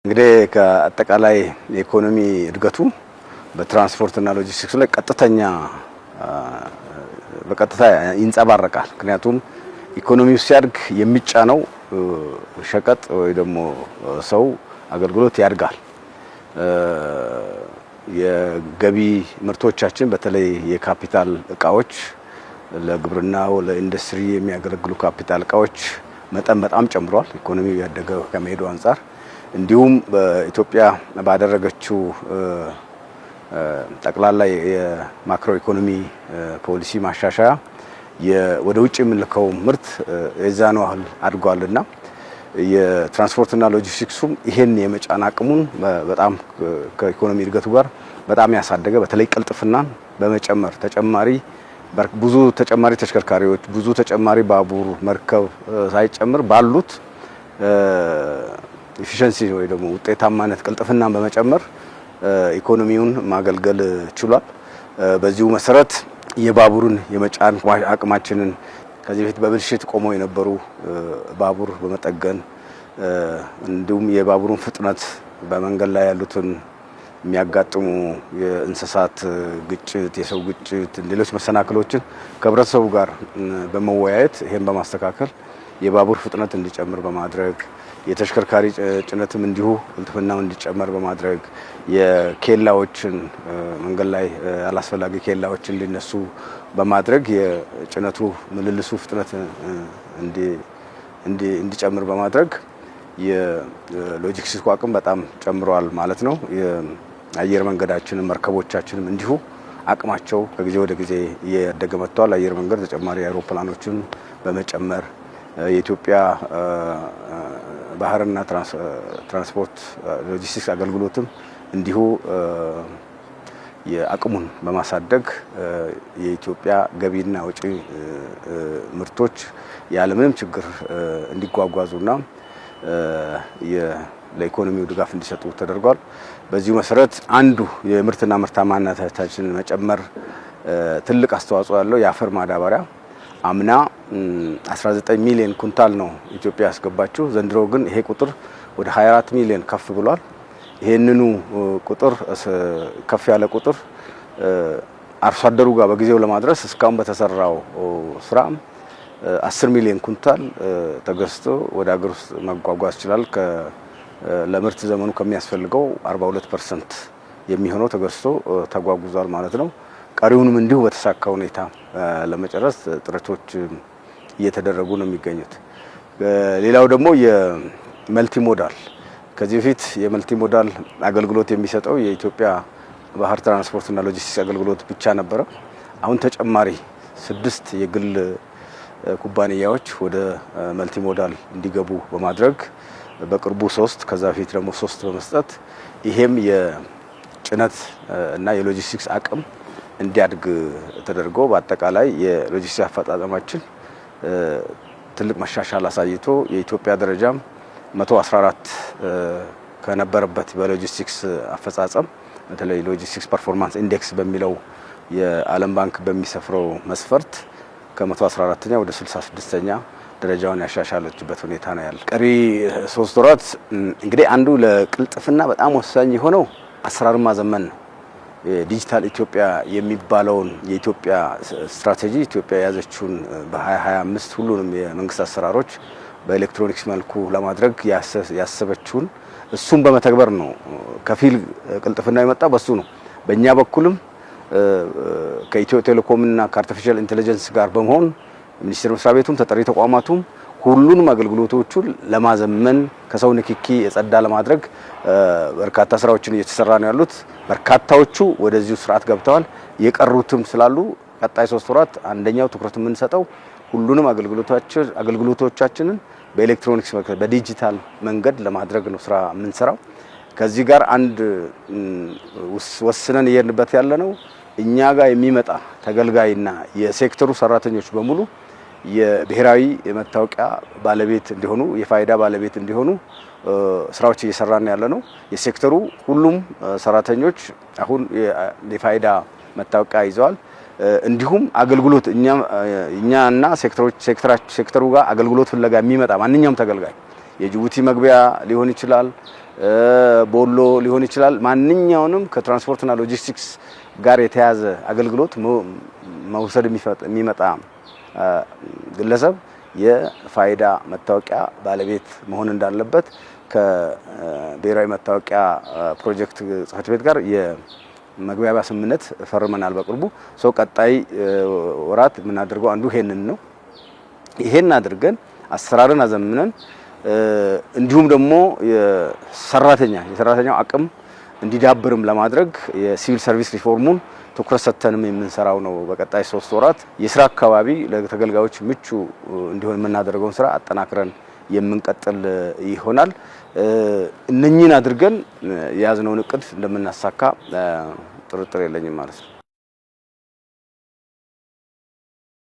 እንግዲህ ከአጠቃላይ የኢኮኖሚ እድገቱ በትራንስፖርት እና ሎጂስቲክስ ላይ በቀጥታ ይንጸባረቃል። ምክንያቱም ኢኮኖሚው ሲያድግ የሚጫነው ሸቀጥ ወይ ደግሞ ሰው አገልግሎት ያድጋል። የገቢ ምርቶቻችን በተለይ የካፒታል እቃዎች ለግብርናው ለኢንዱስትሪ የሚያገለግሉ ካፒታል እቃዎች መጠን በጣም ጨምሯል። ኢኮኖሚው ያደገ ከመሄዱ አንፃር እንዲሁም በኢትዮጵያ ባደረገችው ጠቅላላ የማክሮ ኢኮኖሚ ፖሊሲ ማሻሻያ ወደ ውጭ የምንልከው ምርት የዛኑ ያህል አድጓልና የትራንስፖርትና ሎጂስቲክሱም ይሄን የመጫን አቅሙን በጣም ከኢኮኖሚ እድገቱ ጋር በጣም ያሳደገ በተለይ ቅልጥፍናን በመጨመር ብዙ ተጨማሪ ተሽከርካሪዎች ብዙ ተጨማሪ ባቡር መርከብ ሳይጨምር ባሉት ኢፊሸንሲ ወይ ደግሞ ውጤታማነት ቅልጥፍናን በመጨመር ኢኮኖሚውን ማገልገል ችሏል። በዚሁ መሰረት የባቡርን የመጫን አቅማችንን ከዚህ በፊት በብልሽት ቆመው የነበሩ ባቡር በመጠገን እንዲሁም የባቡሩን ፍጥነት በመንገድ ላይ ያሉትን የሚያጋጥሙ የእንስሳት ግጭት፣ የሰው ግጭት፣ ሌሎች መሰናክሎችን ከህብረተሰቡ ጋር በመወያየት ይሄን በማስተካከል የባቡር ፍጥነት እንዲጨምር በማድረግ የተሽከርካሪ ጭነትም እንዲሁ ቅልጥፍናው እንዲጨመር በማድረግ የኬላዎችን መንገድ ላይ አላስፈላጊ ኬላዎች እንዲነሱ በማድረግ የጭነቱ ምልልሱ ፍጥነት እንዲጨምር በማድረግ የሎጂስቲክስ አቅም በጣም ጨምሯል ማለት ነው። የአየር መንገዳችንም መርከቦቻችንም እንዲሁ አቅማቸው ከጊዜ ወደ ጊዜ እያደገ መጥቷል። አየር መንገድ ተጨማሪ አውሮፕላኖችን በመጨመር የኢትዮጵያ ባህርና ትራንስፖርት ሎጂስቲክስ አገልግሎትም እንዲሁ የአቅሙን በማሳደግ የኢትዮጵያ ገቢና ወጪ ምርቶች ያለምንም ችግር እንዲጓጓዙና ለኢኮኖሚው ድጋፍ እንዲሰጡ ተደርጓል። በዚሁ መሰረት አንዱ የምርትና ምርታማነታችንን መጨመር ትልቅ አስተዋጽኦ ያለው የአፈር ማዳበሪያ አምና 19 ሚሊዮን ኩንታል ነው ኢትዮጵያ ያስገባችው። ዘንድሮ ግን ይሄ ቁጥር ወደ 24 ሚሊዮን ከፍ ብሏል። ይሄንኑ ቁጥር ከፍ ያለ ቁጥር አርሶ አደሩ ጋር በጊዜው ለማድረስ እስካሁን በተሰራው ስራ 10 ሚሊዮን ኩንታል ተገዝቶ ወደ ሀገር ውስጥ መጓጓዝ ይችላል። ለምርት ዘመኑ ከሚያስፈልገው 42% የሚሆነው ተገዝቶ ተጓጉዟል ማለት ነው። ቀሪውንም እንዲሁ በተሳካ ሁኔታ ለመጨረስ ጥረቶች እየተደረጉ ነው የሚገኙት። ሌላው ደግሞ የመልቲሞዳል ከዚህ በፊት የመልቲሞዳል አገልግሎት የሚሰጠው የኢትዮጵያ ባህር ትራንስፖርትና ሎጂስቲክስ አገልግሎት ብቻ ነበረ። አሁን ተጨማሪ 6 የግል ኩባንያዎች ወደ መልቲሞዳል እንዲገቡ በማድረግ በቅርቡ 3 ከዛ በፊት ደግሞ 3 በመስጠት ይሄም የጭነት እና የሎጂስቲክስ አቅም እንዲያድግ ተደርጎ በአጠቃላይ የሎጂስቲክስ አፈጻጸማችን ትልቅ መሻሻል አሳይቶ የኢትዮጵያ ደረጃም 114 ከነበረበት በሎጂስቲክስ አፈጻጸም በተለይ ሎጂስቲክስ ፐርፎርማንስ ኢንዴክስ በሚለው የዓለም ባንክ በሚሰፍረው መስፈርት ከ114ኛ ወደ 66ኛ ደረጃውን ያሻሻለችበት ሁኔታ ነው ያለው። ቀሪ 3 ወራት እንግዲህ አንዱ ለቅልጥፍና በጣም ወሳኝ የሆነው አሰራር ማዘመን ነው። ዲጂታል ኢትዮጵያ የሚባለውን የኢትዮጵያ ስትራቴጂ ኢትዮጵያ የያዘችውን በ2025 ሁሉንም የመንግስት አሰራሮች በኤሌክትሮኒክስ መልኩ ለማድረግ ያሰበችውን እሱን በመተግበር ነው። ከፊል ቅልጥፍና የመጣ በሱ ነው። በእኛ በኩልም ከኢትዮ ቴሌኮምና ከአርቲፊሻል ኢንተለጀንስ ጋር በመሆን ሚኒስቴር መስሪያ ቤቱም ተጠሪ ተቋማቱም ሁሉንም አገልግሎቶቹን ለማዘመን ከሰው ንክኪ የጸዳ ለማድረግ በርካታ ስራዎችን እየተሰራ ነው ያሉት። በርካታዎቹ ወደዚሁ ስርዓት ገብተዋል። የቀሩትም ስላሉ ቀጣይ 3 ወራት አንደኛው ትኩረት የምንሰጠው ሁሉንም አገልግሎቶቻችንን በኤሌክትሮኒክስ በዲጂታል መንገድ ለማድረግ ነው ስራ የምንሰራው። ከዚህ ጋር አንድ ወስነን እየሄድንበት ያለ ነው። እኛ ጋር የሚመጣ ተገልጋይና የሴክተሩ ሰራተኞች በሙሉ የብሔራዊ የመታወቂያ ባለቤት እንዲሆኑ የፋይዳ ባለቤት እንዲሆኑ ስራዎች እየሰራን ያለ ነው። የሴክተሩ ሁሉም ሰራተኞች አሁን የፋይዳ መታወቂያ ይዘዋል። እንዲሁም አገልግሎት እኛና ሴክተሩ ጋር አገልግሎት ፍለጋ የሚመጣ ማንኛውም ተገልጋይ የጅቡቲ መግቢያ ሊሆን ይችላል፣ ቦሎ ሊሆን ይችላል። ማንኛውንም ከትራንስፖርትና ሎጂስቲክስ ጋር የተያዘ አገልግሎት መውሰድ የሚመጣ ግለሰብ የፋይዳ መታወቂያ ባለቤት መሆን እንዳለበት ከብሔራዊ መታወቂያ ፕሮጀክት ጽሕፈት ቤት ጋር የመግባቢያ ስምምነት ፈርመናል በቅርቡ። ቀጣይ ወራት የምናደርገው አንዱ ይሄንን ነው። ይሄን አድርገን አሰራርን አዘምነን እንዲሁም ደግሞ የሰራተኛው አቅም እንዲዳብርም ለማድረግ የሲቪል ሰርቪስ ሪፎርሙን ትኩረት ሰጥተንም የምንሰራው ነው። በቀጣይ 3 ወራት የስራ አካባቢ ለተገልጋዮች ምቹ እንዲሆን የምናደርገውን ስራ አጠናክረን የምንቀጥል ይሆናል። እነኚህን አድርገን የያዝነውን እቅድ እንደምናሳካ ጥርጥር የለኝም ማለት ነው።